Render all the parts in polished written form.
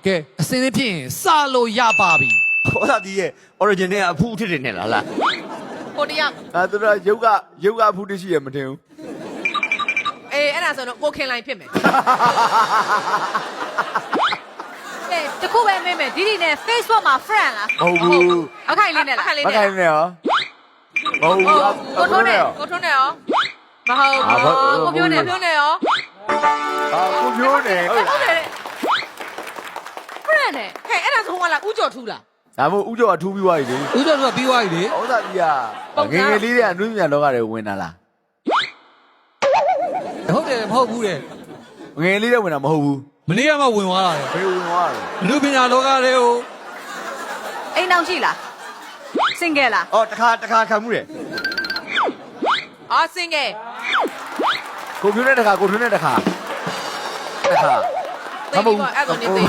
ကဲအစင်းလေးဖြစ်ရင်စလို့ရပါပြီ ဟောတာဒီရဲ့ origin နဲ့အဖူးထစ်တယ်နဲ့လား ကိုတယောက် သူတို့ရုပ်ကဖူးတရှိရမတင်ဘူး အေးအဲ့ဒါဆိုတော့ကိုခင်လိုင်းဖြစ်မယ်အေးတခုပဲမင်းမယ်ဒီဒီနဲ့ Facebook မှာ friend လား ဟုတ်ဘူး အခိုင်လေးနဲ့လားအခိုင်လေး မ နဲ့ ခိုင်းနဲ့ရောဟုတ်ဘူး ကိုထုံးနဲ့ကိုထုံးနဲ့ရောမဟုတ်ဘူးကိုပြောနေရော ကိုပြိုးနေဟုတ် ဟုတ်တယ် friend နဲ့ဟဲ့အဲ့ဒါဆိုဟိုကလားဥကြော်ထူးလား ဒါမို့ဥကျော်ကထူးပြီးသွားပြီလေ ဦးကျော်တို့ကပြီးသွားပြီလေ ဟောတာကြီးကငယ်ငယ်လေးတွေကအနုညာလောကတွေဝင်တာလား ဟုတ်တယ်မဟုတ်ဘူးတဲ့ ငယ်ငယ်လေးတွေဝင်တာမဟုတ်ဘူး မနေ့ကမှဝင်သွားတာလေ ဘယ်ဝင်သွားလဲ လူပညာလောကတွေကို အိမ်အောင်ရှိလား single လား အော်တခါခံမှုတယ် အော် single ကိုပြိုးနဲ့တခါကိုထွန်းနဲ့တခါသိပြီပေါ့အဲ့ဒါနေသိပြီ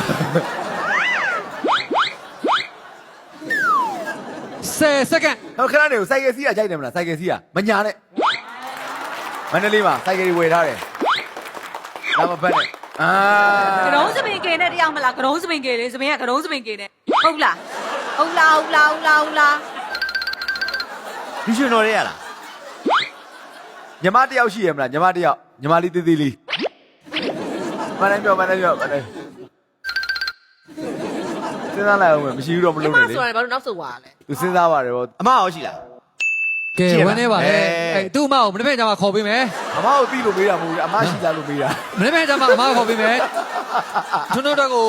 10စက္ကန့် ဟောခဏနေကိုစိုက်ကယ်စီးကကြိုက်တယ်မလားစိုက်ကယ်စီးကမညာနဲ့မန္တလေးမှာစိုက်ကယ်တွေဝယ်ထားတယ်ဒါမပတ်နဲ့ကရုံးစပင်ကေနဲ့တယောက်မလားကရုံးစပင်ကေလေစပင်ကကရုံးစပင်ကေနဲ့ဟုတ်လား ဒီရှင်တော်ရဲ့ရလား ညီမတယောက်ရှိရမလားညီမတယောက်ညီမလေးသေးသေးလေးမနိုင်ပြောစဉ်းစားလိုက်အောင်မရှိဘူးတော့မ ညီ လုပ် မ နဲ့လေ ဆိုရင်ဘာလို့နောက်ဆုတ်သွားလဲ သူစဉ်းစားပါတယ်ဗော အမရောရှိလား ကဲဝမ်းနေပါလေအဲသူ့အမကိုမနေ့ကကြမှာခေါ်ပေးမယ် အမကိုပြီးလို့မေးတာမဟုတ်ဘူးအမရှိလားလို့မေးတာ မနေ့ကကြမှာအမခေါ်ပေးမယ်ကျွန်တော်တို့ကို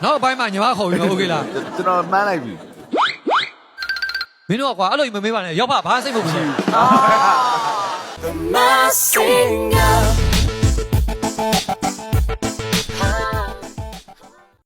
နောက်အပိုင်းမှာညီမခေါ်ပြီးမယ်โอเคလား ကျွန်တော်မှန်းလိုက်ပြီ မင်းတို့ကကွာအဲ့လိုမမေးပါနဲ့ရောက်ပါဘာစိတ်မပူဘူး အာ The Masked Singer